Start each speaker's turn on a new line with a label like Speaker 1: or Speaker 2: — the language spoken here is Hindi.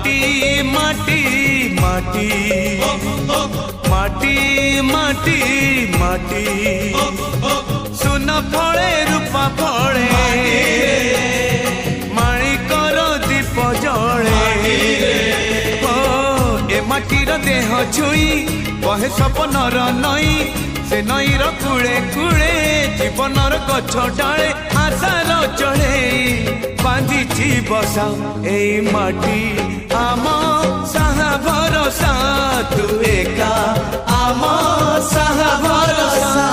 Speaker 1: माटी माटी माटी माटी माटी माटी सुन फले रूपा फले माणिकर दीप जले ए माटीर देह छुई बहे सपनर नई से नईर कूले कूले जीवनर गछ डाले आशार चढ़े बांधी बसा ए माटी आम साहा भरोसा तू एका आम साहा भरोसा।